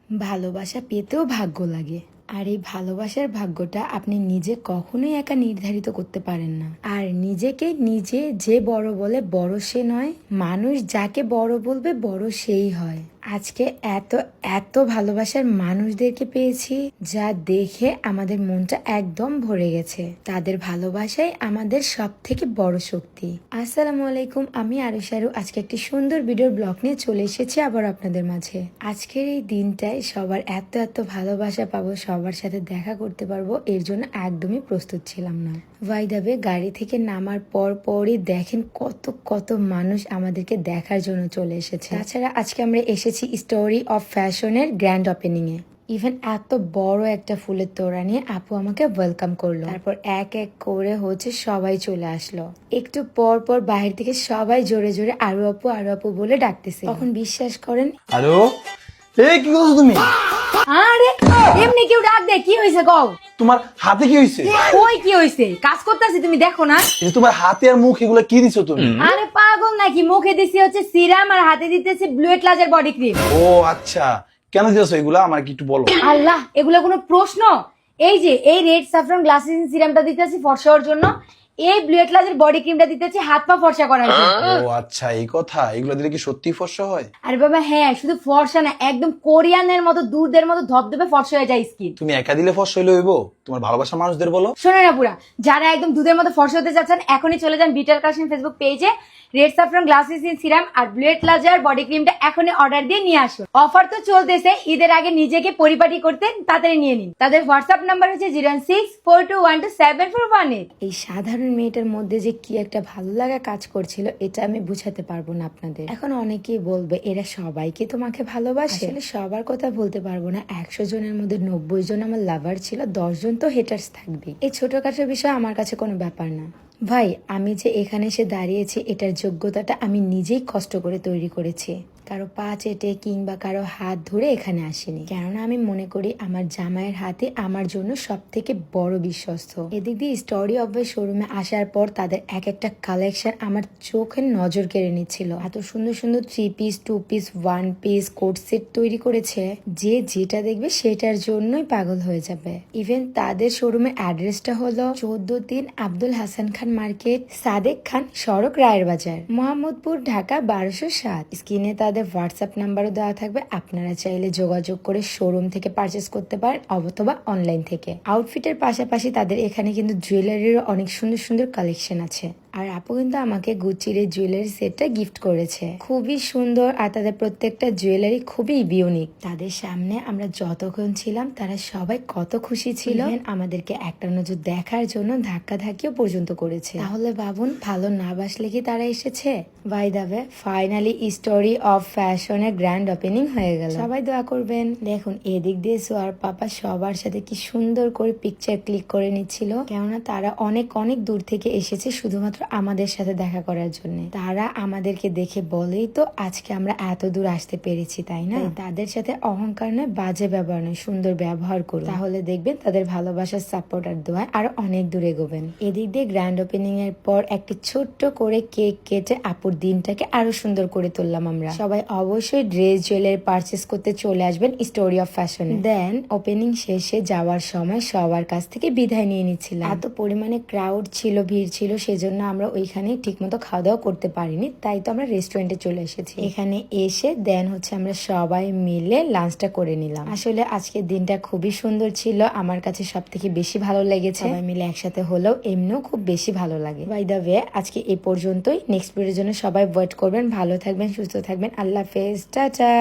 ভালোবাসা পেতেও ভাগ্য লাগে। আর এই ভালোবাসার ভাগ্যটা আপনি নিজে কখনোই একা নির্ধারিত করতে পারেন না। আর নিজেকে নিজে যে বড় বলে বড় সে নয়, মানুষ যাকে বড় বলবে বড় সেই হয়। আজকে এত এত ভালোবাসার মানুষদেরকে পেয়েছি যা দেখে আমাদের মনটা একদম ভরে গেছে। তাদের ভালোবাসাই আমাদের সব থেকে বড় শক্তি। আসসালামু আলাইকুম, আমি আরুশারু। আজকে একটি সুন্দর ভিডিওর ব্লগ নিয়ে চলে এসেছি আবার আপনাদের মাঝে। আজকের এই দিনটায় সবার এত এত ভালোবাসা পাবো, সবার সাথে দেখা করতে পারবো, এর জন্য একদমই প্রস্তুত ছিলাম না। ভাইদাবে গাড়ি থেকে নামার পরই দেখেন কত কত মানুষ আমাদেরকে দেখার জন্য চলে এসেছে। তাছাড়া আজকে আমরা এসেছি স্টোরি অফ ফ্যাশনের গ্র্যান্ড ওপেনিং এ। ইভেন এত বড় একটা ফুলের তোড়া নিয়ে আপু আমাকে ওয়েলকাম করলো। তারপর এক এক করে সবাই চলে আসলো। একটু পর পর বাহির থেকে সবাই জোরে জোরে আরু আপু বলে ডাকতেছে। তখন বিশ্বাস করেন, হ্যালো, এই কি করছো তুমি? আরে এমনি কেউ ডাক দে, কি হয়েছে কও? তোমার হাতে কি হয়েছে? কই কি হয়েছে? কাজ করতেছি, তুমি দেখো না? এই যে তোমার হাতে আর মুখ এগুলো কি দিছো তুমি? আরে পাগল নাকি, মুখে দিছি হচ্ছে সিরাম আর হাতে দিতেছি ব্লুয়েট লাজের বডি ক্রিম। ও আচ্ছা, কেন দিয়েছো এগুলা আমার কি একটু বলো? আল্লাহ, এগুলো কোনো প্রশ্ন? এই যে এই রেড স্যাফরন গ্লাসিং সিরামটা দিতেছি ফর্সা হওয়ার জন্য, এই ব্লুয়েট লাজের বডি ক্রিমটা দিতেছি হাত পা ফর্সা করার জন্য। ও আচ্ছা, এই কথা। এগুলো দিলে কি সত্যি ফর্সা হয়? আরে বাবা হ্যাঁ, শুধু ফর্সা না, একদম কোরিয়ানের মতো দুধের মতো ধবধবে ফর্সা হয়ে যায় স্কিন। তুমি একা দিলে ফর্সা হইলে হইবো? তোমার ভালোবাসা মানুষদের বলো। শোনে না পুরা, যারা একদম দুধের মতো ফর্সা হতে চাচ্ছেন এখনই চলে যান বিটাল কালেকশন ফেসবুক পেজে। রেড স্যাফরন গ্লাসিং সিরাম আর ব্লুয়েট লাজার বডি ক্রিমটা এখনই অর্ডার দিয়ে নিয়ে আসো। অফার তো চলতেছে, ঈদের আগে নিজেকে পরিপাটি করতে তাড়াতাড়ি নিয়ে নিন। তাদের হোয়াটসঅ্যাপ নাম্বার হচ্ছে 0642127418। এই সাধারণ মেয়েটার মধ্যে যে কি একটা ভালো লাগা কাজ করছিল, এটা আমি বুঝাতে পারবো না আপনাদের। এখন অনেকেই বলবে এরা সবাইকে তোমাকে ভালোবাসে। আসলে সবার কথা বলতে পারবো না। 100 জনের মধ্যে 90 জন আমার লাভার ছিল, 10 জন তো হেটার্স থাকবে। এই ছোটখাটো বিষয় আমার কাছে কোনো ব্যাপার না। ভাই, আমি যে এখানে এসে দাঁড়িয়েছি এটার যোগ্যতাটা আমি নিজেই কষ্ট করে তৈরি করেছি। কারো পা চেটে কিংবা কারো হাত ধরে এখানে আসিনি। কেননা আমি মনে করি আমার জামাইয়ের হাতে আমার জন্য সব থেকে বড় বিশ্বস্ত। এদিক দিয়ে স্টোরি অফ শোরুমে আসার পর তাদের এক একটা কালেকশন আমার চোখের নজর কেড়ে নিচ্ছিল। এত সুন্দর সুন্দর 3 piece 2 piece 1 piece coat set তৈরি করেছে, যে যেটা দেখবে সেটার জন্যই পাগল হয়ে যাবে। ইভেন তাদের শোরুমের অ্যাড্রেসটা হলো 14-3 আব্দুল হাসান খান মার্কেট, সাদেক খান সড়ক, রায়ের বাজার, মোহাম্মদপুর, ঢাকা 1207। স্ক্রিনে তাদের হোয়াটসঅ্যাপ নাম্বারও দেওয়া থাকবে। আপনারা চাইলে যোগাযোগ করে শোরুম থেকে পারচেস করতে পারেন অথবা অনলাইন থেকে। আউটফিটের পাশাপাশি তাদের এখানে কিন্তু জুয়েলারিরও অনেক সুন্দর সুন্দর কালেকশন আছে। আর আপু কিন্তু আমাকে গুচির জুয়েলারি সেটটা গিফট করেছে, খুবই সুন্দর। আর তাদের প্রত্যেকটা জুয়েলারি খুবই ইউনিক। তাদের সামনে আমরা যতক্ষণ ছিলাম তারা সবাই কত খুশি ছিল, আমাদেরকে একটা নজর দেখার জন্য ধাক্কা ধাক্কিও পর্যন্ত করেছে। তাহলে ভাবুন, ভালো না বাসলে কি তারা এসেছে? By the way, finally story of ফ্যাশনের গ্র্যান্ড ওপেনিং হয়ে গেল। সবাই দোয়া করবেন। দেখুন এদিক দিয়ে সোয়ার পাপা সবার সাথে কি সুন্দর করে পিকচার ক্লিক করে নিচ্ছিল, কেননা তারা অনেক অনেক দূর থেকে এসেছে শুধুমাত্র আমাদের সাথে দেখা করার জন্য। তারা আমাদেরকে দেখে বলেই তো আজকে আমরা এত দূর আসতে পেরেছি, তাই না? তাদের সাথে অহংকার নয়, বাজে ব্যবহার নয়, সুন্দর ব্যবহার করুন। তাহলে দেখবেন তাদের ভালোবাসার সাপোর্ট আর দোয়ায় আরো অনেক দূর এগোবেন। এদিক দিয়ে গ্র্যান্ড ওপেনিং এর পর একটি ছোট্ট করে কেক কেটে আপুর দিনটাকে আরো সুন্দর করে তুললাম আমরা। সবাই অবশ্যই ড্রেস জুয়েলারি পারচেস করতে চলে আসবেন স্টোরি অফ ফ্যাশনে। দেন ওপেনিং শেষে যাওয়ার সময় সবার কাছ থেকে বিদায় নিয়ে নিচ্ছিলাম। এত পরিমাণে ক্রাউড ছিল, ভিড় ছিল, সেজন্য আমরা ওইখানে ঠিকমতো খাওয়া দাওয়া করতে পারিনি। তাই তো আমরা রেস্টুরেন্টে চলে এসেছি। এখানে এসে দেন আমরা সবাই মিলে লাঞ্চটা করে নিলাম। আসলে আজকের দিনটা খুবই সুন্দর ছিল, আমার কাছে সব থেকে বেশি ভালো লেগেছে। সবাই মিলে একসাথে হলেও এমনিও খুব বেশি ভালো লাগে। বাই দ্য ওয়ে, আজকে এই পর্যন্তই। নেক্সট ভিডিওর জন্য সবাই ওয়েট করবেন। ভালো থাকবেন, সুস্থ থাকবেন। আল্লাহ হাফেজ, টাটা।